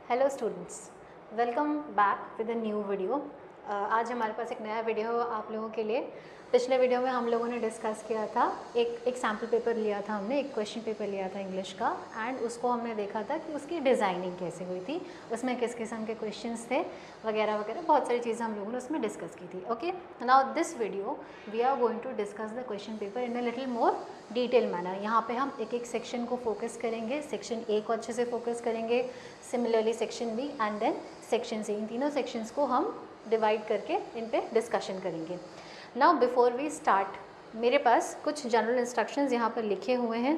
Hello students, welcome back with a new video. आज हमारे पास एक नया वीडियो आप लोगों के लिए। पिछले वीडियो में हम लोगों ने डिस्कस किया था, एक सैम्पल पेपर लिया था हमने, एक क्वेश्चन पेपर लिया था इंग्लिश का, एंड उसको हमने देखा था कि उसकी डिज़ाइनिंग कैसे हुई थी, उसमें किस किस्म के क्वेश्चंस थे वगैरह वगैरह, बहुत सारी चीज़ें हम लोगों ने उसमें डिस्कस की थी। Okay, now this video we are going to discuss the question paper in a little more detail manner. यहाँ पे हम एक एक सेक्शन को फोकस करेंगे, सेक्शन ए को अच्छे से फोकस करेंगे, similarly section B and then section C. इन तीनों सेक्शंस को हम डिवाइड करके इन पे डिस्कशन करेंगे। नाउ बिफोर वी स्टार्ट, मेरे पास कुछ जनरल इंस्ट्रक्शंस यहाँ पर लिखे हुए हैं,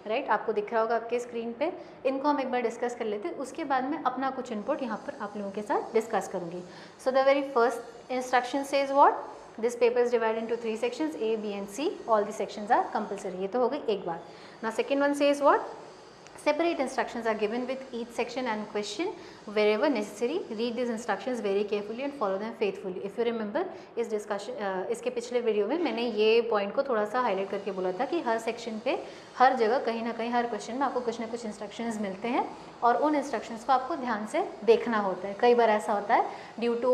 राइट आपको दिख रहा होगा आपके स्क्रीन पे। इनको हम एक बार डिस्कस कर लेते हैं, उसके बाद में अपना कुछ इनपुट यहाँ पर आप लोगों के साथ डिस्कस करूँगी। So the very first instruction says what, this paper is divided into 3 sections A, B and C. All the sections are compulsory. ये तो हो गई एक बार। Now second one says what, separate instructions are given with each section and question wherever necessary. Read these instructions very carefully and follow them faithfully. If you remember, इस discussion इसके पिछले video में मैंने ये पॉइंट को थोड़ा सा highlight करके बोला था कि हर सेक्शन पे हर जगह कहीं ना कहीं हर क्वेश्चन में आपको कुछ ना कुछ इंस्ट्रक्शंस मिलते हैं और उन इंस्ट्रक्शंस को आपको ध्यान से देखना होता है। कई बार ऐसा होता है ड्यू टू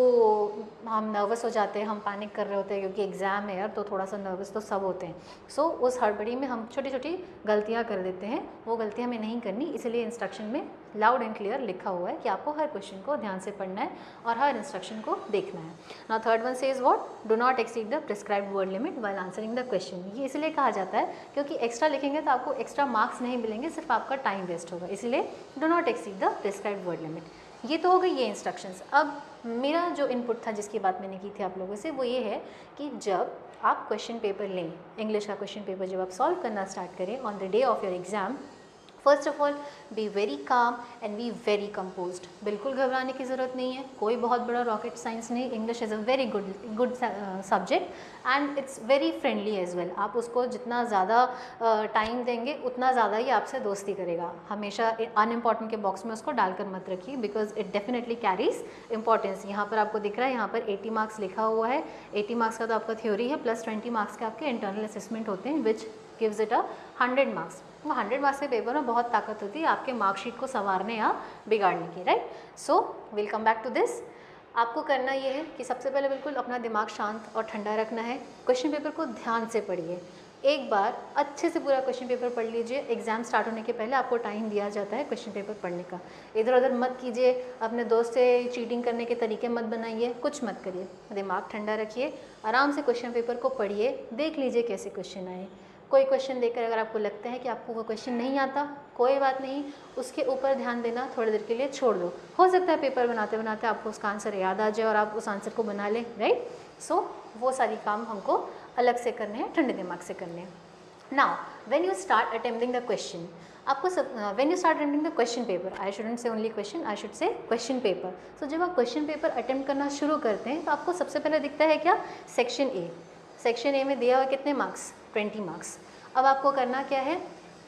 हम नर्वस हो जाते हैं, हम पैनिक कर रहे होते हैं क्योंकि एग्ज़ाम है यार, तो थोड़ा सा नर्वस तो सब होते हैं। सो उस हड़बड़ी में हम छोटी छोटी गलतियाँ कर देते हैं, वो गलतियाँ हमें नहीं करनी, इसलिए इंस्ट्रक्शन में लाउड एंड क्लियर लिखा हुआ है कि आपको हर क्वेश्चन को ध्यान से पढ़ना है और हर इंस्ट्रक्शन को देखना है। Now third one says what, do not exceed the prescribed word limit while answering the question. ये इसलिए कहा जाता है क्योंकि एक्स्ट्रा लिखेंगे तो आपको एक्स्ट्रा मार्क्स नहीं मिलेंगे, सिर्फ आपका टाइम वेस्ट होगा, इसलिए do not exceed the prescribed word limit. ये तो हो गई ये इंस्ट्रक्शंस। अब मेरा जो इनपुट था जिसकी बात मैंने की थी आप लोगों से, वो ये है कि जब आप क्वेश्चन पेपर लें, इंग्लिश का क्वेश्चन पेपर जब आप सॉल्व करना स्टार्ट करें on the day of your exam, first of all be very calm and be very composed. बिल्कुल घबराने की ज़रूरत नहीं है, कोई बहुत बड़ा रॉकेट साइंस नहीं। English is a very good subject and it's very friendly as well. आप उसको जितना ज़्यादा टाइम देंगे उतना ज़्यादा ही आपसे दोस्ती करेगा। हमेशा अनइम्पॉर्टेंट के बॉक्स में उसको डालकर मत रखिए, because it definitely carries importance. यहाँ पर आपको दिख रहा है, यहाँ पर 80 मार्क्स लिखा हुआ है। 80 मार्क्स का तो आपका थ्योरी है, प्लस 20 मार्क्स के आपके इंटरनल असेसमेंट होते हैं, which gives it a 100 marks. वो 100 मार्क्स के पेपर में बहुत ताकत होती है आपके मार्कशीट को संवारने या बिगाड़ने की, right. So will come back to this. आपको करना ये है कि सबसे पहले बिल्कुल अपना दिमाग शांत और ठंडा रखना है। क्वेश्चन पेपर को ध्यान से पढ़िए, एक बार अच्छे से पूरा क्वेश्चन पेपर पढ़ लीजिए। एग्जाम स्टार्ट होने के पहले आपको टाइम दिया जाता है क्वेश्चन पेपर पढ़ने का। इधर उधर मत कीजिए, अपने दोस्त से चीटिंग करने के तरीके मत बनाइए, कुछ मत करिए। दिमाग ठंडा रखिए, आराम से क्वेश्चन पेपर को पढ़िए, देख लीजिए कैसे क्वेश्चन आए। कोई क्वेश्चन देखकर अगर आपको लगता है कि आपको वो क्वेश्चन नहीं आता, कोई बात नहीं, उसके ऊपर ध्यान देना थोड़ी देर के लिए छोड़ दो। हो सकता है पेपर बनाते बनाते आपको उसका आंसर याद आ जाए और आप उस आंसर को बना लें, राइट। सो वो सारी काम हमको अलग से करने हैं, ठंडे दिमाग से करने हैं। Now when you start attempting the question, आपको when you start attempting the question paper, I shouldn't say only question, I should say question paper. So जब आप क्वेश्चन पेपर अटेम्प्ट करना शुरू करते हैं तो आपको सबसे पहले दिखता है क्या, सेक्शन ए। सेक्शन ए में दिया हुआ कितने मार्क्स, 20 मार्क्स। अब आपको करना क्या है,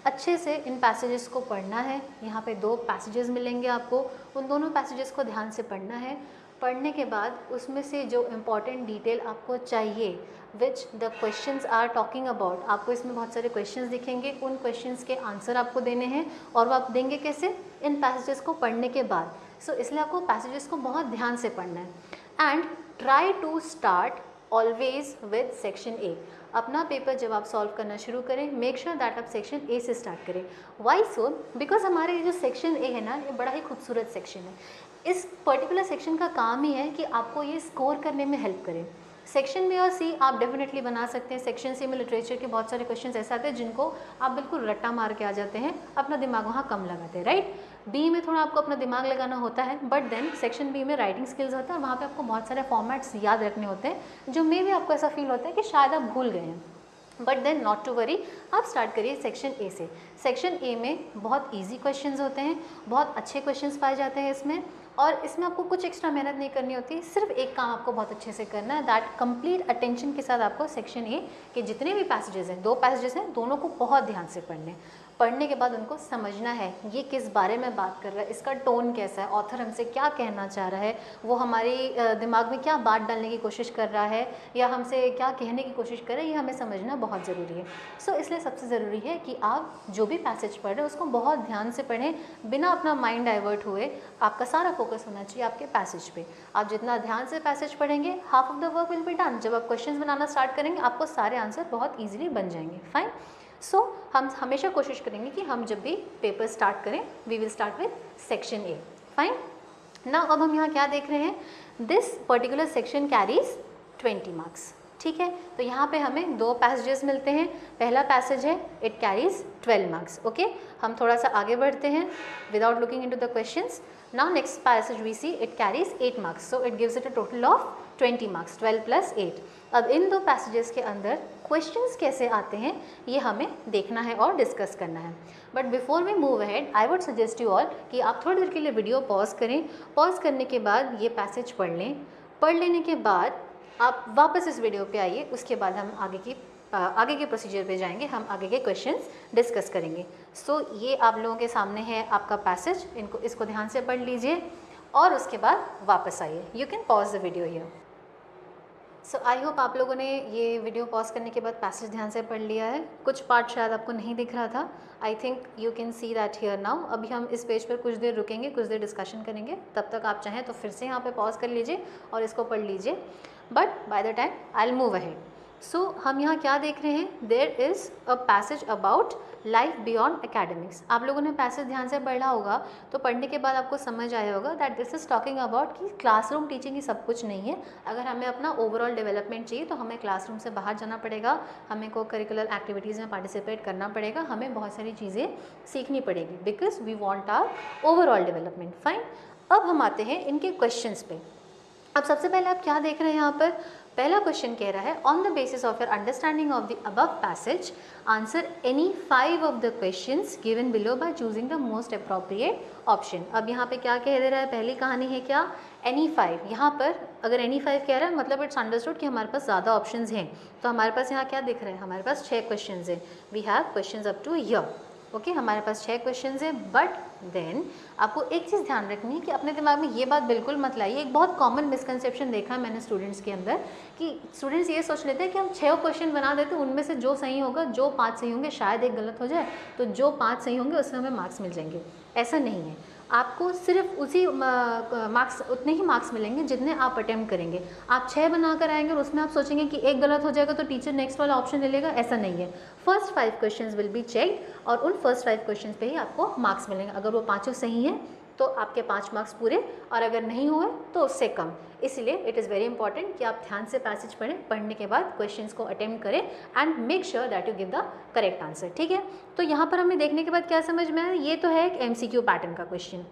अच्छे से इन पैसेजेस को पढ़ना है। यहाँ पे 2 पैसेजेस मिलेंगे आपको, उन दोनों पैसेजेस को ध्यान से पढ़ना है। पढ़ने के बाद उसमें से जो इम्पॉर्टेंट डिटेल आपको चाहिए, which the questions are talking about, आपको इसमें बहुत सारे क्वेश्चंस दिखेंगे, उन क्वेश्चंस के आंसर आपको देने हैं। और वो आप देंगे कैसे, इन पैसेजेस को पढ़ने के बाद। सो इसलिए आपको पैसेजेस को बहुत ध्यान से पढ़ना है। And try to start always with section A. अपना पेपर जब आप सॉल्व करना शुरू करें, मेक श्योर दैट आप सेक्शन ए से स्टार्ट करें। वाई सो, बिकॉज हमारे ये जो सेक्शन ए है ना, ये बड़ा ही खूबसूरत सेक्शन है। इस पर्टिकुलर सेक्शन का काम ही है कि आपको ये स्कोर करने में हेल्प करें। सेक्शन बी और सी आप डेफिनेटली बना सकते हैं। सेक्शन सी में लिटरेचर के बहुत सारे क्वेश्चंस ऐसे आते हैं जिनको आप बिल्कुल रट्टा मार के आ जाते हैं, अपना दिमाग वहाँ कम लगाते हैं, राइट। बी में थोड़ा आपको अपना दिमाग लगाना होता है, बट देन सेक्शन बी में राइटिंग स्किल्स होता है, वहाँ पे आपको बहुत सारे फॉर्मेट्स याद रखने होते हैं जो मे भी आपको ऐसा फील होता है कि शायद आप भूल गए हैं। But then not to worry, आप स्टार्ट करिए सेक्शन ए से। सेक्शन ए में बहुत इजी क्वेश्चंस होते हैं, बहुत अच्छे क्वेश्चंस पाए जाते हैं इसमें। और इसमें आपको कुछ एक्स्ट्रा मेहनत नहीं करनी होती, सिर्फ एक काम आपको बहुत अच्छे से करना है, दैट कंप्लीट अटेंशन के साथ आपको सेक्शन ए के जितने भी पैसेजेस हैं, 2 पैसेजेस हैं, दोनों को बहुत ध्यान से पढ़ने के बाद उनको समझना है ये किस बारे में बात कर रहा है, इसका टोन कैसा है, ऑथर हमसे क्या कहना चाह रहा है, वो हमारी दिमाग में क्या बात डालने की कोशिश कर रहा है या हमसे क्या कहने की कोशिश कर रहा है, ये हमें समझना बहुत ज़रूरी है। सो इसलिए सबसे ज़रूरी है कि आप जो भी पैसेज पढ़ रहे हैं उसको बहुत ध्यान से पढ़ें, बिना अपना माइंड डाइवर्ट हुए। आपका सारा फोकस होना चाहिए आपके पैसेज पे। आप जितना ध्यान से पैसेज पढ़ेंगे, half of the work will be done. जब आप क्वेश्चंस बनाना स्टार्ट करेंगे आपको सारे आंसर बहुत ईजिली बन जाएंगे। फाइन। सो हम हमेशा कोशिश करेंगे कि हम जब भी पेपर स्टार्ट करें, we will start with section A. Fine. Now अब हम यहाँ क्या देख रहे हैं, this particular section carries 20 marks. ठीक है, तो यहाँ पे हमें 2 पैसेजेस मिलते हैं। पहला पैसेज है इट कैरीज 12 मार्क्स। ओके, हम थोड़ा सा आगे बढ़ते हैं without looking into the questions. Now next passage we see it carries 8 marks, so it gives it a total of 20 marks, 12 + 8। अब इन 2 पैसेजेस के अंदर क्वेश्चंस कैसे आते हैं ये हमें देखना है और डिस्कस करना है। But before we move ahead I would suggest you all कि आप थोड़ी देर के लिए वीडियो पॉज करें। पॉज करने के बाद ये पैसेज पढ़ लें। पढ़ लेने के बाद आप वापस इस वीडियो पे आइए, उसके बाद हम आगे के प्रोसीजर पे जाएंगे, हम आगे के क्वेश्चंस डिस्कस करेंगे। सो ये आप लोगों के सामने है आपका पैसेज, इसको ध्यान से पढ़ लीजिए और उसके बाद वापस आइए। You can pause the video here. So I hope आप लोगों ने ये वीडियो पॉज करने के बाद पैसेज ध्यान से पढ़ लिया है। कुछ पार्ट शायद आपको नहीं दिख रहा था, I think you can see that here now. अभी हम इस पेज पर कुछ देर रुकेंगे, कुछ देर डिस्कशन करेंगे, तब तक आप चाहें तो फिर से यहाँ पे पॉज कर लीजिए और इसको पढ़ लीजिए, but by the time I will move ahead. So हम यहाँ क्या देख रहे हैं, there is a passage about life beyond academics. आप लोगों ने पैसेज ध्यान से पढ़ा होगा तो पढ़ने के बाद आपको समझ आया होगा that this is talking about कि क्लासरूम टीचिंग ही सब कुछ नहीं है। अगर हमें अपना ओवरऑल डेवलपमेंट चाहिए तो हमें क्लासरूम से बाहर जाना पड़ेगा, हमें को करिकुलर एक्टिविटीज़ में पार्टिसिपेट करना पड़ेगा, हमें बहुत सारी चीज़ें सीखनी पड़ेगी because we want our overall development. Fine. अब हम आते हैं इनके क्वेश्चंस पे। अब सबसे पहले आप क्या देख रहे हैं यहाँ पर, पहला क्वेश्चन कह रहा है on the basis of your understanding of the above passage answer any 5 of the questions given below by choosing the most appropriate option. अब यहाँ पे क्या कह दे रहा है, पहली कहानी है क्या, एनी 5। यहाँ पर अगर एनी 5 कह रहा है मतलब इट्स अंडरस्टूड कि हमारे पास ज़्यादा ऑप्शंस हैं। तो हमारे पास यहाँ क्या दिख रहा है, हमारे पास 6 क्वेश्चन हैं। We have question up to here. Okay, हमारे पास 6 क्वेश्चन है। बट देन आपको एक चीज़ ध्यान रखनी है कि अपने दिमाग में ये बात बिल्कुल मत लाइए। एक बहुत कॉमन मिसकंसेप्शन देखा है मैंने स्टूडेंट्स के अंदर कि स्टूडेंट्स ये सोच लेते हैं कि हम 6 क्वेश्चन बना देते हैं, उनमें से जो सही होगा, जो 5 सही होंगे, शायद एक गलत हो जाए, तो जो 5 सही होंगे उसमें हमें मार्क्स मिल जाएंगे। ऐसा नहीं है, आपको सिर्फ उसी मार्क्स उतने ही मार्क्स मिलेंगे जितने आप अटेम्प्ट करेंगे। आप 6 बना कर आएंगे और उसमें आप सोचेंगे कि एक गलत हो जाएगा तो टीचर नेक्स्ट वाला ऑप्शन ले लेगा, ऐसा नहीं है। First 5 questions will be checked और उन फर्स्ट 5 क्वेश्चंस पे ही आपको मार्क्स मिलेंगे। अगर वो 5 सही हैं तो आपके 5 मार्क्स पूरे, और अगर नहीं हुए तो उससे कम। इसलिए इट इज़ वेरी इंपॉर्टेंट कि आप ध्यान से पैसेज पढ़ें, पढ़ने के बाद क्वेश्चंस को अटेम्प्ट करें and make sure that you give the correct answer. ठीक है, तो यहाँ पर हमें देखने के बाद क्या समझ में आया, ये तो है एक MCQ पैटर्न का क्वेश्चन।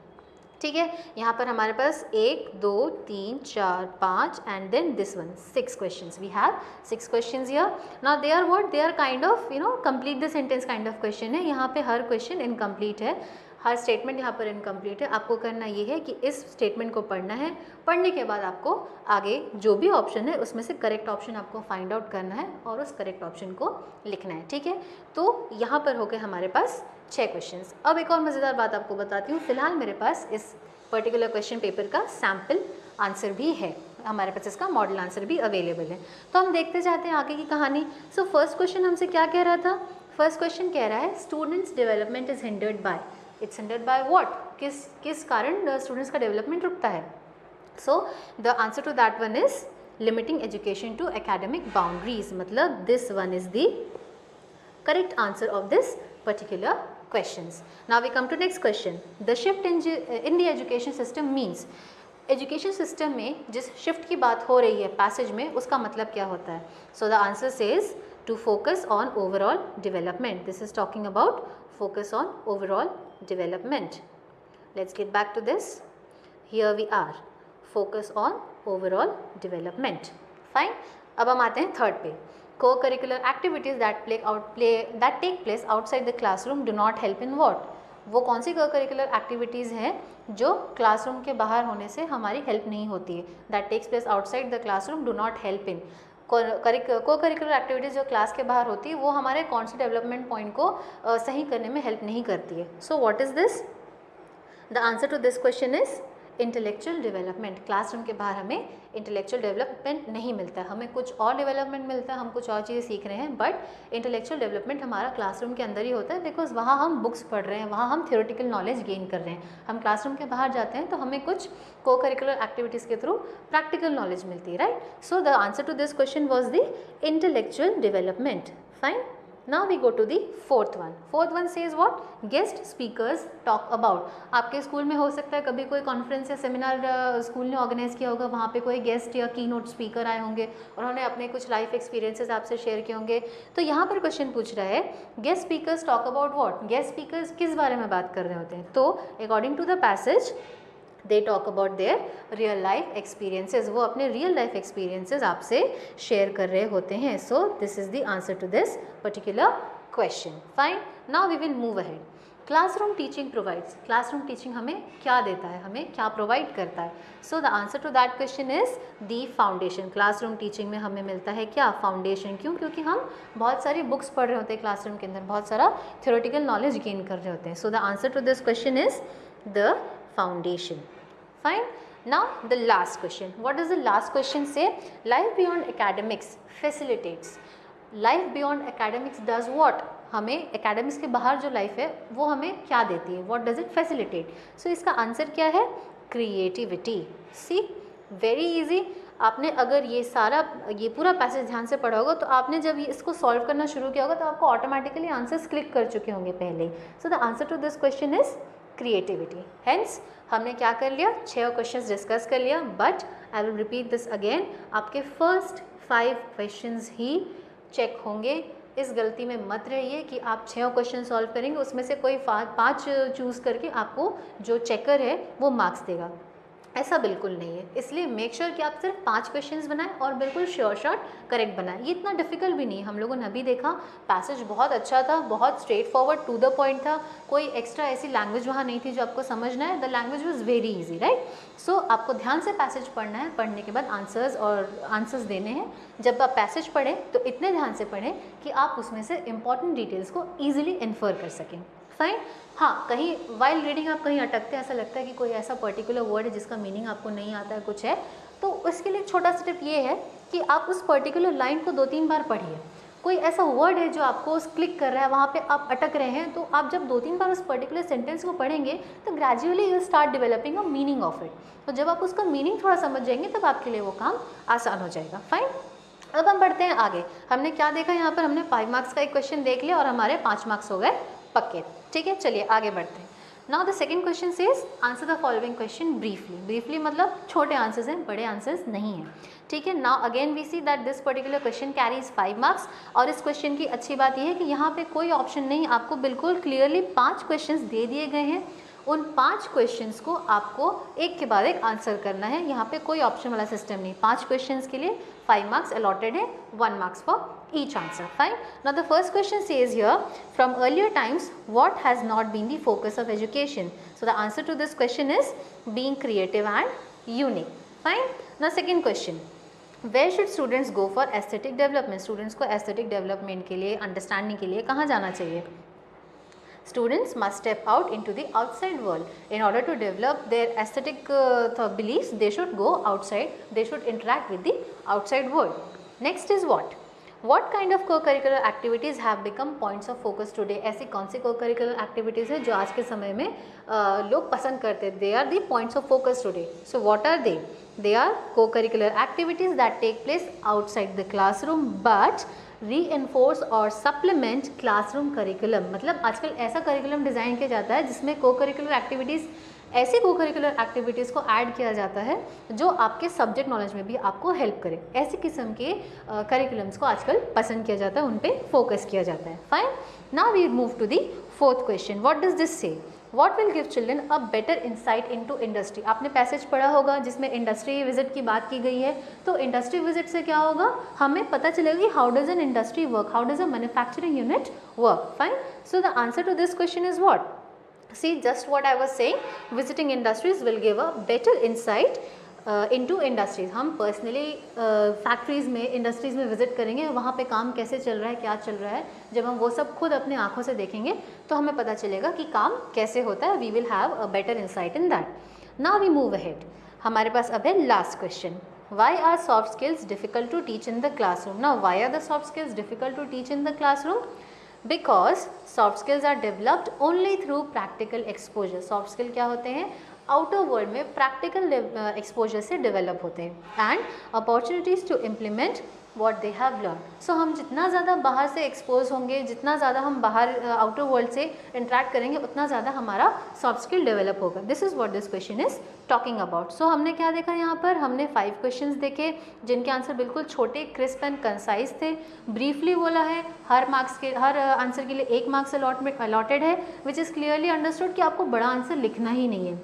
ठीक है, यहाँ पर हमारे पास 1 2 3 4 5 and then this one 6 questions. We have 6 questions here. Now they are what, they are kind of complete the sentence kind of question है। यहाँ पे हर क्वेश्चन इनकम्प्लीट है, हर स्टेटमेंट यहाँ पर इनकम्प्लीट है। आपको करना ये है कि इस स्टेटमेंट को पढ़ना है, पढ़ने के बाद आपको आगे जो भी ऑप्शन है उसमें से करेक्ट ऑप्शन आपको फाइंड आउट करना है और उस करेक्ट ऑप्शन को लिखना है। ठीक है, तो यहाँ पर हो गए हमारे पास 6 क्वेश्चंस। अब एक और मज़ेदार बात आपको बताती हूँ, फिलहाल मेरे पास इस पर्टिकुलर क्वेश्चन पेपर का सैम्पल आंसर भी है, हमारे पास इसका मॉडल आंसर भी अवेलेबल है। तो हम देखते जाते हैं आगे की कहानी। सो फर्स्ट क्वेश्चन हमसे क्या कह रहा था, फर्स्ट क्वेश्चन कह रहा है students development is hindered by, it's hindered by what, किस कारण स्टूडेंट्स का डेवलपमेंट रुकता है। So the answer to that one is limiting education to academic boundaries, मतलब this one is the correct answer of this particular questions. Now we come to next question. The shift in the education system means, education system में जिस shift की बात हो रही है passage में, उसका मतलब क्या होता है। So the answer says to focus on overall development. This is talking about focus on overall development. Let's get back to this, here we are, focus on overall development. Fine. अब हम आते हैं थर्ड पे, co-curricular activities that take place outside the classroom do not help in what, वो कौन सी को curricular activities हैं जो क्लासरूम के बाहर होने से हमारी हेल्प नहीं होती है, that takes place outside the classroom do not help in. Co curricular activities जो क्लास के बाहर होती है वो हमारे कौन से डेवलपमेंट पॉइंट को सही करने में हेल्प नहीं करती है। So what is this? The answer to this question is intellectual development. Classroom के बाहर हमें इंटेलेक्चुअल डेवलपमेंट नहीं मिलता है, हमें कुछ और डेवलपमेंट मिलता है, हम कुछ और चीज़ें सीख रहे हैं, बट इंटेलेक्चुअल डेवलपमेंट हमारा क्लासरूम के अंदर ही होता है, बिकॉज वहाँ हम बुक्स पढ़ रहे हैं, वहाँ हम थ्योरेटिकल नॉलेज गेन कर रहे हैं। हम क्लासरूम के बाहर जाते हैं तो हमें कुछ को करिकुलर एक्टिविटीज़ के थ्रू प्रैक्टिकल नॉलेज मिलती है, right. So the answer to this question was the intellectual development. Fine. Now we go to the fourth one. Fourth one says what? Guest speakers talk about. आपके school में हो सकता है कभी कोई conference या सेमिनार स्कूल ने organise किया होगा, वहाँ पे कोई गेस्ट या की नोट स्पीकर आए होंगे, उन्होंने अपने कुछ लाइफ एक्सपीरियंसेस आपसे शेयर किए होंगे। तो यहाँ पर क्वेश्चन पूछ रहा है guest speakers talk about what? Guest speakers किस बारे में बात कर रहे होते हैं? तो according to the passage they talk about their real life experiences, वो अपने रियल लाइफ एक्सपीरियंसेस आपसे शेयर कर रहे होते हैं। So this is the answer to this particular question. Fine. Now we will move ahead. Classroom teaching provides. Classroom teaching हमें क्या देता है, हमें क्या प्रोवाइड करता है? So the answer to that question is the foundation. Classroom teaching में हमें मिलता है क्या? फाउंडेशन। क्यों? क्योंकि हम बहुत सारी बुक्स पढ़ रहे होते हैं क्लासरूम के अंदर, बहुत सारा थ्योरेटिकल नॉलेज गेन कर रहे होते हैं। So the answer to this question is the foundation. Fine. Now the last question. What does the last question say? Life beyond academics facilitates. Life beyond academics does what? हमें academics के बाहर जो life है वो हमें क्या देती है? What does it facilitate? So इसका आंसर क्या है? Creativity. See, very easy. आपने अगर ये पूरा पैसेज ध्यान से पढ़ा होगा तो आपने जब इसको सॉल्व करना शुरू किया होगा तो आपको ऑटोमेटिकली आंसर्स क्लिक कर चुके होंगे पहले ही। So the answer to this question is creativity. Hence हमने क्या कर लिया? 6 क्वेश्चंस डिस्कस कर लिया, but I will repeat this again. आपके फर्स्ट 5 क्वेश्चंस ही चेक होंगे। इस गलती में मत रहिए कि आप 6 क्वेश्चन सॉल्व करेंगे, उसमें से कोई 5 चूज़ करके आपको जो चेकर है वो मार्क्स देगा, ऐसा बिल्कुल नहीं है। इसलिए मेक श्योर कि आप सिर्फ 5 क्वेश्चंस बनाएं और बिल्कुल श्योर शॉट करेक्ट बनाएं। ये इतना डिफिकल्ट भी नहीं है। हम लोगों ने अभी देखा पैसेज बहुत अच्छा था, बहुत straightforward to the point था, कोई एक्स्ट्रा ऐसी लैंग्वेज वहाँ नहीं थी जो आपको समझना है। The language was very easy, right. So आपको ध्यान से पैसेज पढ़ना है, पढ़ने के बाद आंसर्स देने हैं। जब आप पैसेज पढ़ें तो इतने ध्यान से पढ़ें कि आप उसमें से इंपॉर्टेंट डिटेल्स को ईजिली इन्फर कर सकें। फाइन। हाँ, कहीं वाइल रीडिंग आप कहीं अटकते हैं, ऐसा लगता है कि कोई ऐसा पर्टिकुलर वर्ड है जिसका मीनिंग आपको नहीं आता है, कुछ है, तो उसके लिए छोटा सा टिप ये है कि आप उस पर्टिकुलर लाइन को 2-3 बार पढ़िए। कोई ऐसा वर्ड है जो आपको क्लिक कर रहा है, वहाँ पे आप अटक रहे हैं, तो आप जब 2-3 बार उस पर्टिकुलर सेंटेंस को पढ़ेंगे तो gradually you start developing a meaning of it. तो जब आप उसका मीनिंग थोड़ा समझ जाएंगे तब आपके लिए वो काम आसान हो जाएगा। फाइन। अब हम बढ़ते हैं आगे। हमने क्या देखा यहाँ पर? हमने 5 मार्क्स का एक क्वेश्चन देख लिया और हमारे 5 मार्क्स हो गए पक्के। ठीक है, चलिए आगे बढ़ते हैं। Now the second question says answer the following question briefly. Briefly मतलब छोटे आंसर्स हैं, बड़े आंसर्स नहीं हैं। ठीक है। Now again we see that this particular question carries 5 marks. और इस क्वेश्चन की अच्छी बात यह है कि यहाँ पे कोई ऑप्शन नहीं, आपको बिल्कुल क्लियरली 5 क्वेश्चंस दे दिए गए हैं। उन 5 क्वेश्चंस को आपको एक के बाद एक आंसर करना है। यहाँ पे कोई ऑप्शन वाला सिस्टम नहीं। 5 क्वेश्चंस के लिए 5 मार्क्स अलॉटेड है, 1 marks for each answer. Fine. Now the first question says here, from earlier times what has not been the focus of education? So the answer to this question is being creative and unique. Fine. Now second question, where should students go for aesthetic development? Students को aesthetic development के लिए, understanding के लिए कहाँ जाना चाहिए? Students must step out into the outside world. In order to develop their aesthetic beliefs, they should go outside, they should interact with the outside world. Next is what? What kind of co-curricular activities have become points of focus today? ऐसी कौन सी co-curricular activities है जो आज के समय में लोग पसंद करते हैं? They are the points of focus today. So what are they? They are co-curricular activities that take place outside the classroom but reinforce or supplement classroom curriculum. मतलब आजकल ऐसा curriculum डिज़ाइन किया जाता है जिसमें co-curricular activities, ऐसी co-curricular activities को add किया जाता है जो आपके सब्जेक्ट नॉलेज में भी आपको हेल्प करे। ऐसी किस्म के करिकुलम्स को आजकल पसंद किया जाता है, उन पे फोकस किया जाता है। Fine. Now we move to the fourth question. What does this say? What will give children a better insight into industry? आपने पैसेज पढ़ा होगा जिसमें इंडस्ट्री विजिट की बात की गई है। तो इंडस्ट्री विजिट से क्या होगा? हमें पता चलेगा कि how does an industry work, how does a manufacturing unit work. Fine. So the answer to this question is what? See, just what I was saying, visiting industries will give a better insight into industries. हम personally factories में, industries में visit करेंगे, वहाँ पे काम कैसे चल रहा है, क्या चल रहा है, जब हम वो सब खुद अपने आँखों से देखेंगे तो हमें पता चलेगा कि काम कैसे होता है. We will have a better insight in that. Now we move ahead. हमारे पास अब है last question. Why are soft skills difficult to teach in the classroom? Now, why are the soft skills difficult to teach in the classroom? Because soft skills are developed only through practical exposure. Soft skill क्या होते हैं? Outer world में practical exposure से develop होते हैं and opportunities to implement what they have learn. So हम जितना ज़्यादा बाहर से एक्सपोज होंगे, जितना ज़्यादा हम बाहर आउटर वर्ल्ड से इंटरेक्ट करेंगे, उतना ज़्यादा हमारा सॉफ्ट स्किल डेवलप होगा. This is what this question is talking about. So हमने क्या देखा यहाँ पर? हमने 5 क्वेश्चंस देखे जिनके आंसर बिल्कुल छोटे, क्रिस्प एंड कंसाइज थे. ब्रीफली बोला है, हर आंसर के लिए 1 मार्क्स अलॉटेड है, विच इज़ क्लियरली अंडरस्टूड कि आपको बड़ा आंसर लिखना ही नहीं है.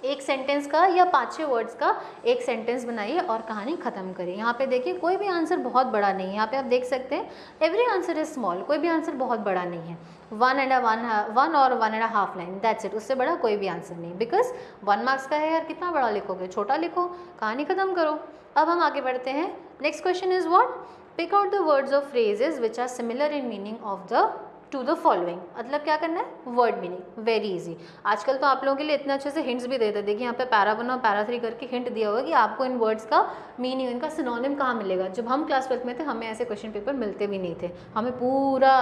एक सेंटेंस का या 5-6 वर्ड्स का एक सेंटेंस बनाइए और कहानी ख़त्म करिए. यहाँ पे देखिए कोई भी आंसर बहुत बड़ा नहीं है. यहाँ पे आप देख सकते हैं एवरी आंसर इज स्मॉल. कोई भी आंसर बहुत बड़ा नहीं है. 1 और 1.5 लाइन, दैट्स इट. उससे बड़ा कोई भी आंसर नहीं, बिकॉज 1 मार्क्स का है यार, कितना बड़ा लिखोगे? छोटा लिखो, कहानी ख़त्म करो. अब हम आगे बढ़ते हैं. Next question is what? Pick out the words और phrases which are similar in meaning of the to the following. मतलब क्या करना है? Word meaning. Very easy. आजकल तो आप लोगों के लिए इतने अच्छे से हिंट्स भी देते हैं. देखिए यहाँ पे पैरा 1 और पैरा 3 करके हिंट दिया हुआ कि आपको इन वर्ड्स का मीनिंग, इनका सिनोनिम कहाँ मिलेगा. जब हम क्लास 12 में थे हमें ऐसे क्वेश्चन पेपर मिलते भी नहीं थे. हमें पूरा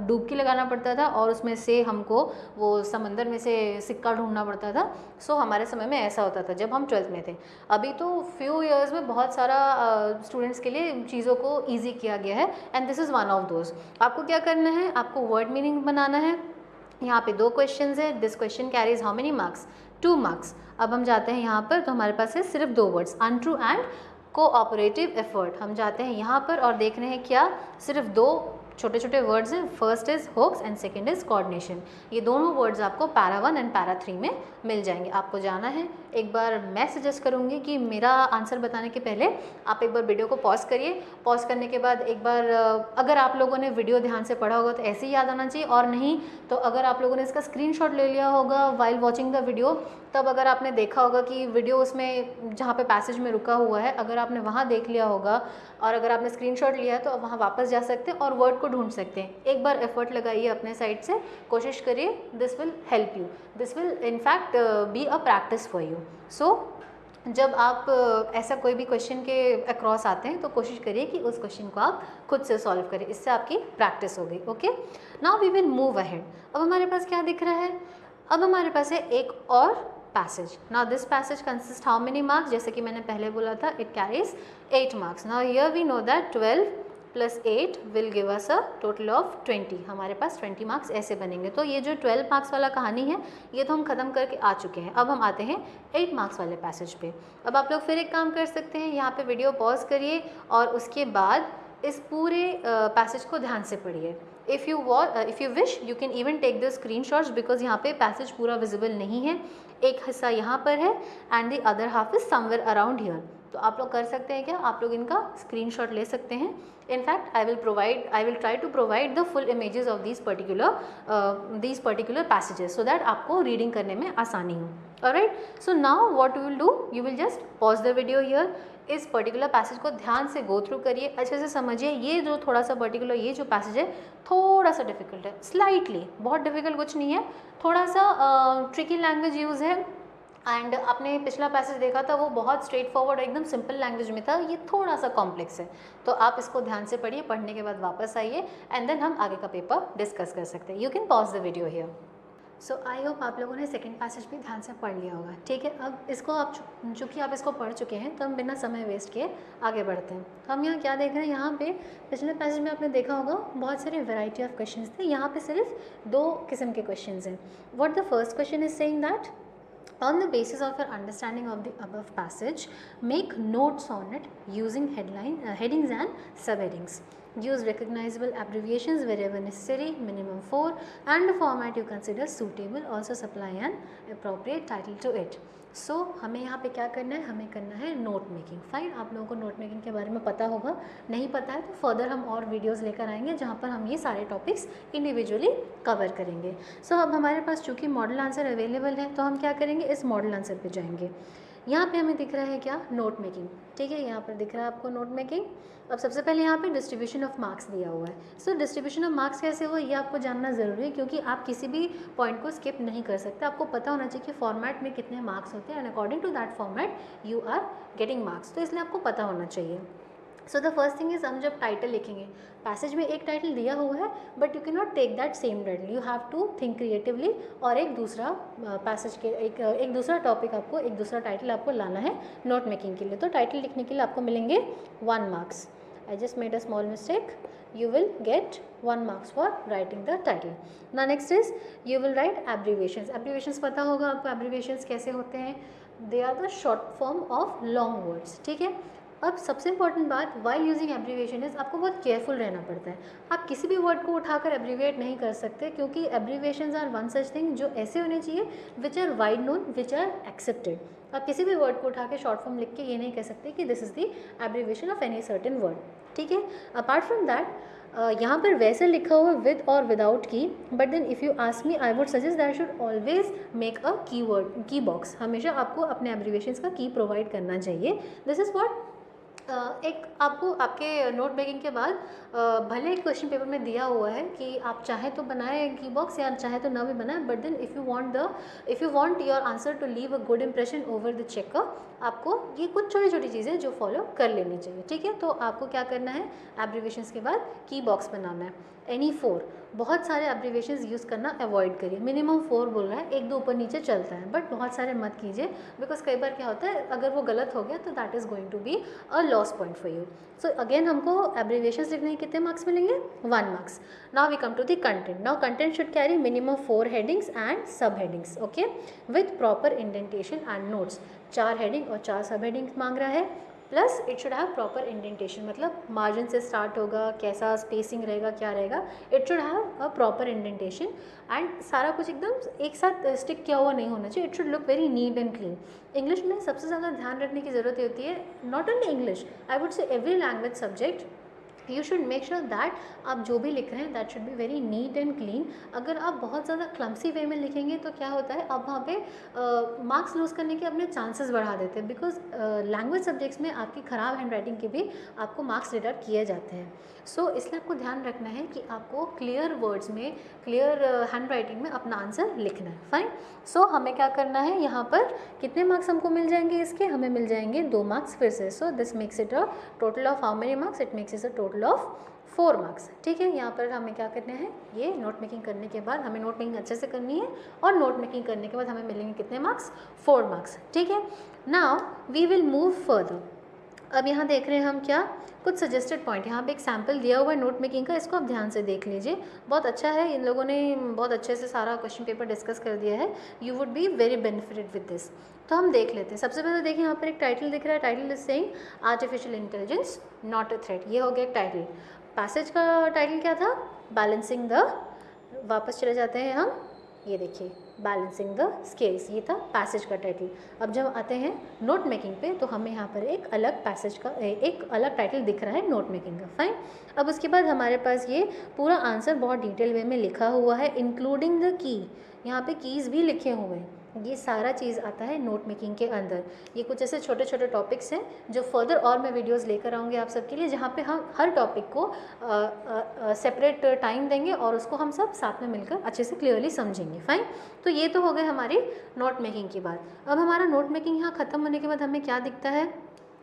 डुबकी लगाना पड़ता था और उसमें से हमको वो समंदर में से सिक्का ढूंढना पड़ता था. सो हमारे समय में ऐसा होता था जब हम 12th में थे. अभी तो फ्यू ईयर्स में बहुत सारा स्टूडेंट्स के लिए चीज़ों को ईजी किया गया है and this is one of those. आपको क्या करना है? आपको वर्ड मीनिंग बनाना है. यहाँ पे 2 क्वेश्चंस है. This question carries how many marks? 2 marks. अब हम जाते हैं यहाँ पर, तो हमारे पास है सिर्फ 2 words, untrue and cooperative effort. हम जाते हैं यहाँ पर और देख रहे हैं क्या? सिर्फ 2 छोटे छोटे वर्ड्स हैं. First is hoax and second is coordination. ये दोनों वर्ड्स आपको पैरा 1 एंड पैरा 3 में मिल जाएंगे. आपको जाना है, एक बार मैं सजेस्ट करूँगी कि मेरा आंसर बताने के पहले आप एक बार वीडियो को पॉज करिए. पॉज करने के बाद एक बार अगर आप लोगों ने वीडियो ध्यान से पढ़ा होगा तो ऐसे ही याद आना चाहिए, और नहीं तो अगर आप लोगों ने इसका स्क्रीनशॉट ले लिया होगा वाइल वॉचिंग द वीडियो, तब अगर आपने देखा होगा कि वीडियो उसमें जहाँ पे पैसेज में रुका हुआ है, अगर आपने वहाँ देख लिया होगा और अगर आपने स्क्रीनशॉट लिया है तो वहाँ वापस जा सकते हैं और वर्ड को ढूंढ सकते हैं. एक बार एफर्ट लगाइए अपने साइड से, कोशिश करिए. This will help you. This will in fact be a practice for you. So जब आप ऐसा कोई भी क्वेश्चन के अक्रॉस आते हैं तो कोशिश करिए कि उस क्वेश्चन को आप खुद से सॉल्व करें. इससे आपकी प्रैक्टिस हो गई. Okay, now we will move ahead. अब हमारे पास क्या दिख रहा है? अब हमारे पास है एक और passage. Now this passage consist how many marks? जैसे कि मैंने पहले बोला था, it carries 8 marks. Now here we know that 12 + 8 will give us a total of 20. हमारे पास 20 मार्क्स ऐसे बनेंगे. तो ये जो 12 मार्क्स वाला कहानी है ये तो हम ख़त्म करके आ चुके हैं. अब हम आते हैं 8 मार्क्स वाले पैसेज पे. अब आप लोग फिर एक काम कर सकते हैं, यहाँ पे वीडियो पॉज करिए और उसके बाद इस पूरे पैसेज को ध्यान से पढ़िए. If you wish you can even take the screenshots, because यहाँ पे पैसेज पूरा विजिबल नहीं है. एक हिस्सा यहाँ पर है and the other half is somewhere around here. तो आप लोग कर सकते हैं क्या? आप लोग इनका स्क्रीनशॉट ले सकते हैं. In fact I will try to provide the full images of these particular passages so that आपको रीडिंग करने में आसानी हो. Alright, so now what you will do, you will just pause the video here. इस particular passage को ध्यान से go through करिए, अच्छे से समझिए. ये जो थोड़ा सा पर्टिकुलर ये जो पैसेज है थोड़ा सा डिफिकल्ट है, स्लाइटली. बहुत डिफिकल्ट कुछ नहीं है, थोड़ा सा ट्रिकी लैंग्वेज यूज़ है. एंड आपने पिछला पैसेज देखा था वो बहुत स्ट्रेट फॉरवर्ड एकदम सिंपल लैंग्वेज में था. ये थोड़ा सा कॉम्प्लेक्स है. तो आप इसको ध्यान से पढ़िए, पढ़ने के बाद वापस आइए एंड देन हम आगे का पेपर डिस्कस कर सकते हैं. You can pause the video here. So I hope आप लोगों ने सेकंड पैसेज भी ध्यान से पढ़ लिया होगा. ठीक है, अब इसको आप चूँकि आप इसको पढ़ चुके हैं तो हम बिना समय वेस्ट किए आगे बढ़ते हैं. हम यहाँ क्या देख रहे हैं? यहाँ पे पिछले पैसेज में आपने देखा होगा बहुत सारे वैरायटी ऑफ क्वेश्चंस थे. यहाँ पे सिर्फ 2 किस्म के क्वेश्चंस हैं. What the first question is saying that on the basis of your understanding of the above passage, make notes on it using headings and subheadings. use recognizable abbreviations wherever necessary, minimum 4, and the format you consider suitable, also supply an appropriate title to it. सो हमें यहाँ पे क्या करना है, हमें करना है note making. Fine, आप लोगों को नोट मेकिंग के बारे में पता होगा, नहीं पता है तो फर्दर हम और वीडियोस लेकर आएंगे जहाँ पर हम ये सारे टॉपिक्स इंडिविजुअली कवर करेंगे. सो अब हमारे पास चूँकि मॉडल आंसर अवेलेबल है तो हम क्या करेंगे, इस मॉडल आंसर पे जाएंगे. यहाँ पे हमें दिख रहा है क्या, नोट मेकिंग. ठीक है, यहाँ पर दिख रहा है आपको नोट मेकिंग. अब सबसे पहले यहाँ पे डिस्ट्रीब्यूशन ऑफ मार्क्स दिया हुआ है. सो डिस्ट्रीब्यूशन ऑफ मार्क्स कैसे हुआ ये आपको जानना ज़रूरी है, क्योंकि आप किसी भी पॉइंट को स्किप नहीं कर सकते. आपको पता होना चाहिए कि फॉर्मेट में कितने मार्क्स होते हैं and according to that format you are getting marks. तो इसलिए आपको पता होना चाहिए. So the first thing is, हम जब टाइटल लिखेंगे, पैसेज में एक टाइटल दिया हुआ है but you can not take that same title, you have to think creatively और एक दूसरा पैसेज के एक दूसरा टॉपिक आपको, एक दूसरा टाइटल आपको लाना है नोट मेकिंग के लिए. तो टाइटल लिखने के लिए आपको मिलेंगे 1 marks. I just made a small mistake. You will get 1 marks for writing the title. Now next is you will write abbreviations. Abbreviations पता होगा आपको abbreviations कैसे होते हैं. They are the short form of long words. ठीक है. अब सबसे इम्पॉर्टेंट बात, while using abbreviation is आपको बहुत केयरफुल रहना पड़ता है. आप किसी भी वर्ड को उठाकर abbreviate नहीं कर सकते, क्योंकि abbreviations are one such thing जो ऐसे होने चाहिए which are wide known, which are accepted. आप किसी भी वर्ड को उठा के शॉर्ट फॉर्म लिख के ये नहीं कह सकते कि this is the abbreviation of any certain word. ठीक है. अपार्ट फ्रॉम दैट यहाँ पर वैसे लिखा हुआ विद और without key, but then if you ask me I would suggest that should always make a key box. हमेशा आपको अपने एब्रीविएशंस का की प्रोवाइड करना चाहिए. दिस इज़ व्हाट एक आपको आपके नोट मेकिंग के बाद भले क्वेश्चन पेपर में दिया हुआ है कि आप चाहे तो बनाए की बॉक्स या चाहे तो ना भी बनाए, but then if you want your answer to leave a good impression over the checker, आपको ये कुछ छोटी छोटी चीज़ें जो फॉलो कर लेनी चाहिए. ठीक है. तो आपको क्या करना है, एब्रीविएशंस के बाद की बॉक्स बनाना है. एनी 4, बहुत सारे एब्रीविएशंस यूज़ करना अवॉइड करिए. मिनिमम 4 बोल रहा है, 1-2 ऊपर नीचे चलता है, बट बहुत सारे मत कीजिए, बिकॉज कई बार क्या होता है अगर वो गलत हो गया तो that is going to be a loss point for you. So again हमको एब्रीविएशंस लिखने के कितने मार्क्स मिलेंगे, 1 marks. Now we come to the content. Now content should carry minimum 4 headings and sub headings. Okay, with proper indentation and notes. 4 heading और 4 sub headings मांग रहा है, plus it should have proper indentation, मतलब margin से start होगा, कैसा spacing रहेगा, क्या रहेगा. It should have a proper indentation and सारा कुछ एकदम एक साथ स्टिक किया हुआ नहीं होना चाहिए. It should look very neat and clean. English में सबसे ज़्यादा ध्यान रखने की ज़रूरत होती है, not only English, I would say every language subject. You should make sure that आप जो भी लिख रहे हैं that should be very neat and clean. अगर आप बहुत ज़्यादा क्लम्सी वे में लिखेंगे तो क्या होता है, आप वहाँ पे मार्क्स लूज़ करने के अपने चांसेस बढ़ा देते हैं, बिकॉज लैंग्वेज सब्जेक्ट्स में आपकी ख़राब हैंड राइटिंग के भी आपको मार्क्स डिडक्ट किए जाते हैं. सो इसलिए आपको ध्यान रखना है कि आपको क्लियर वर्ड्स में, क्लियर हैंड राइटिंग में अपना आंसर लिखना है. फाइन. सो हमें क्या करना है, यहाँ पर कितने मार्क्स हमको मिल जाएंगे इसके, हमें मिल जाएंगे 2 मार्क्स फिर से. So this makes it a total of how many marks, it makes it a total of 4 marks. ठीक है. यहाँ पर हमें क्या करना है, ये नोट मेकिंग करने के बाद हमें नोट मेकिंग अच्छे से करनी है, और नोट मेकिंग करने के बाद हमें मिलेंगे कितने मार्क्स, 4 मार्क्स. ठीक है. Now we will move further. अब यहाँ देख रहे हैं हम क्या, कुछ सजेस्टेड पॉइंट. यहाँ पे एक सैम्पल दिया हुआ है नोट मेकिंग का, इसको आप ध्यान से देख लीजिए. बहुत अच्छा है, इन लोगों ने बहुत अच्छे से सारा क्वेश्चन पेपर डिस्कस कर दिया है. You would be very benefited with this. तो हम देख लेते हैं. सबसे पहले देखिए यहाँ पर एक टाइटल दिख रहा है. Title is saying artificial intelligence not a threat. ये हो गया एक टाइटल. पैसेज का टाइटल क्या था, बैलेंसिंग द, वापस चले जाते हैं हम, ये देखिए बैलेंसिंग द स्केल्स, ये था पैसेज का टाइटल. अब जब आते हैं नोट मेकिंग पे तो हमें यहाँ पर एक अलग पैसेज का एक अलग टाइटल दिख रहा है नोट मेकिंग का. फाइन. अब उसके बाद हमारे पास ये पूरा आंसर बहुत डिटेल वे में लिखा हुआ है, इंक्लूडिंग द की. यहाँ पे कीज़ भी लिखे हुए हैं. ये सारा चीज़ आता है नोट मेकिंग के अंदर. ये कुछ ऐसे छोटे छोटे टॉपिक्स हैं जो फर्दर और मैं वीडियोस लेकर आऊँगी आप सबके लिए, जहाँ पे हम हर टॉपिक को सेपरेट टाइम देंगे और उसको हम सब साथ में मिलकर अच्छे से क्लियरली समझेंगे. फाइन. तो ये तो हो गए हमारी नोट मेकिंग की बात. अब हमारा नोट मेकिंग यहाँ ख़त्म होने के बाद हमें क्या दिखता है,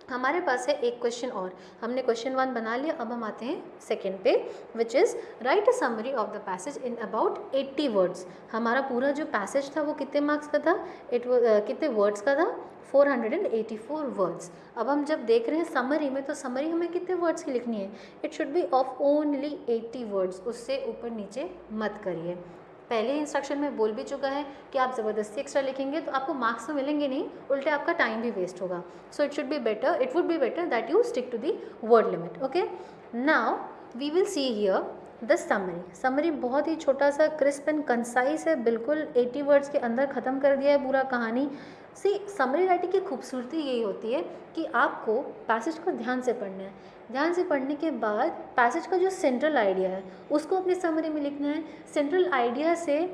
हमारे पास है एक क्वेश्चन और. हमने क्वेश्चन 1 बना लिया. अब हम आते हैं सेकंड पे, which is right a summary of the passage in about 80 words. हमारा पूरा जो पैसेज था वो कितने मार्क्स का था, कितने वर्ड्स का था, 484 वर्ड्स. अब हम जब देख रहे हैं समरी में, तो समरी हमें कितने वर्ड्स की लिखनी है, it should be of only 80 words. उससे ऊपर नीचे मत करिए. पहले इंस्ट्रक्शन में बोल भी चुका है कि आप ज़बरदस्ती एक्स्ट्रा लिखेंगे तो आपको मार्क्स तो मिलेंगे नहीं, उल्टे आपका टाइम भी वेस्ट होगा. So it would be better that you stick to the word limit. Okay. Now we will see here the summary. Summary बहुत ही छोटा सा क्रिस्प एंड कंसाइज है, बिल्कुल 80 वर्ड्स के अंदर ख़त्म कर दिया है पूरा कहानी। सी समरी राइटिंग की खूबसूरती यही होती है कि आपको पैसेज को ध्यान से पढ़ना है, ध्यान से पढ़ने के बाद पैसेज का जो सेंट्रल आइडिया है उसको अपनी समरी में लिखना है। सेंट्रल आइडिया से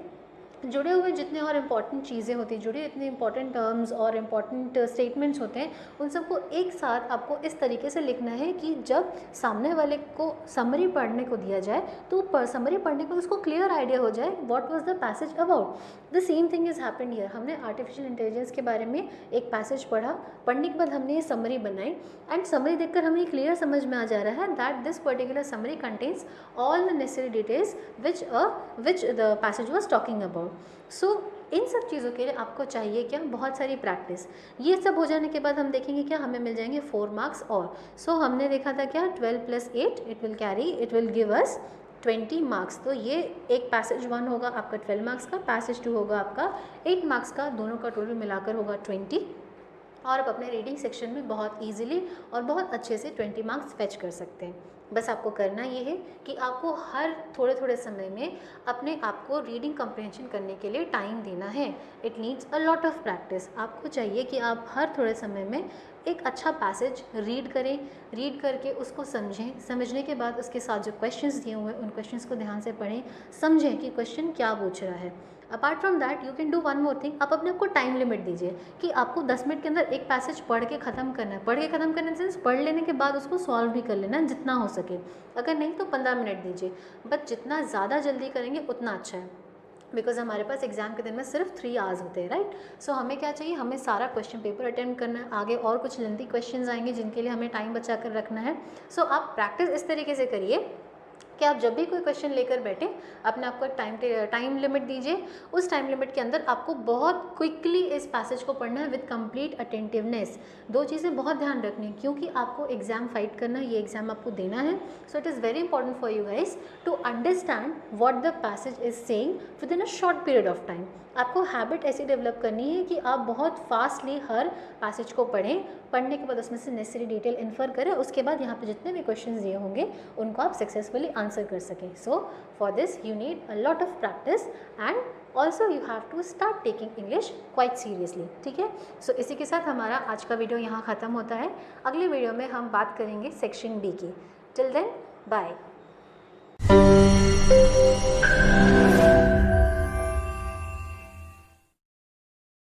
जुड़े हुए जितने और इम्पॉर्टेंट चीज़ें होती हैं, जुड़े इतने इम्पॉर्टेंट टर्म्स और इम्पॉर्टेंट स्टेटमेंट्स होते हैं, उन सबको एक साथ आपको इस तरीके से लिखना है कि जब सामने वाले को समरी पढ़ने को दिया जाए तो समरी पढ़ने के बाद उसको क्लियर आइडिया हो जाए what was the passage about. The same thing is happened here. हमने आर्टिफिशियल इंटेलिजेंस के बारे में एक पैसेज पढ़ने के बाद हमने ये समरी बनाई एंड समरी देखकर हमें क्लियर समझ में आ जा रहा है that this particular summary contains all the necessary details which the passage was talking about. So इन सब चीज़ों के लिए आपको चाहिए क्या, बहुत सारी प्रैक्टिस। ये सब हो जाने के बाद हम देखेंगे क्या, हमें मिल जाएंगे 4 मार्क्स और। सो हमने देखा था क्या, 12 + 8 it will give us 20 marks. तो ये एक पैसेज 1 होगा आपका 12 मार्क्स का, पैसेज 2 होगा आपका 8 मार्क्स का, दोनों का टोटल मिलाकर होगा 20। और आप अपने रीडिंग सेक्शन में बहुत ईजिली और बहुत अच्छे से 20 मार्क्स फेच कर सकते हैं। बस आपको करना ये है कि आपको हर थोड़े थोड़े समय में अपने आप को रीडिंग कम्प्रहेंशन करने के लिए टाइम देना है। It needs a lot of practice. आपको चाहिए कि आप हर थोड़े समय में एक अच्छा पैसेज रीड करें, रीड करके उसको समझें, समझने के बाद उसके साथ जो क्वेश्चंस दिए हुए हैं उन क्वेश्चंस को ध्यान से पढ़ें, समझें कि क्वेश्चन क्या पूछ रहा है। Apart from that you can do one more thing, आप अपने आप को टाइम लिमिट दीजिए कि आपको 10 मिनट के अंदर एक पैसेज पढ़ के ख़त्म करना है। पढ़ के ख़त्म करने सेंस पढ़ लेने के बाद उसको सॉल्व भी कर लेना जितना हो सके, अगर नहीं तो 15 मिनट दीजिए, बट जितना ज़्यादा जल्दी करेंगे उतना अच्छा है। बिकॉज हमारे पास एग्जाम के दिन में सिर्फ 3 आवर्स होते हैं, राइट। सो हमें क्या चाहिए, हमें सारा क्वेश्चन पेपर अटेम्प्ट करना है। आगे और कुछ लेंथी क्वेश्चंस आएंगे जिनके लिए हमें टाइम बचा कर रखना है। सो आप प्रैक्टिस इस तरीके से करिए कि आप जब भी कोई क्वेश्चन लेकर बैठे अपने आप को टाइम लिमिट दीजिए। उस टाइम लिमिट के अंदर आपको बहुत क्विकली इस पैसेज को पढ़ना है विद कंप्लीट अटेंटिवनेस। 2 चीज़ें बहुत ध्यान रखनी है क्योंकि आपको एग्जाम फाइट करना है, ये एग्जाम आपको देना है। So it is very important for you guys to understand what the passage is saying within a short period of time. आपको हैबिट ऐसी डेवलप करनी है कि आप बहुत फास्टली हर पैसेज को पढ़ें, पढ़ने के बाद उसमें से नेसेसरी डिटेल इन्फर करें, उसके बाद यहाँ पे जितने भी क्वेश्चंस दिए होंगे उनको आप सक्सेसफुली आंसर कर सकें। So for this you need a lot of practice and also you have to start taking English quite seriously, ठीक है। सो इसी के साथ हमारा आज का वीडियो यहाँ ख़त्म होता है। अगले वीडियो में हम बात करेंगे सेक्शन बी की। Till then bye.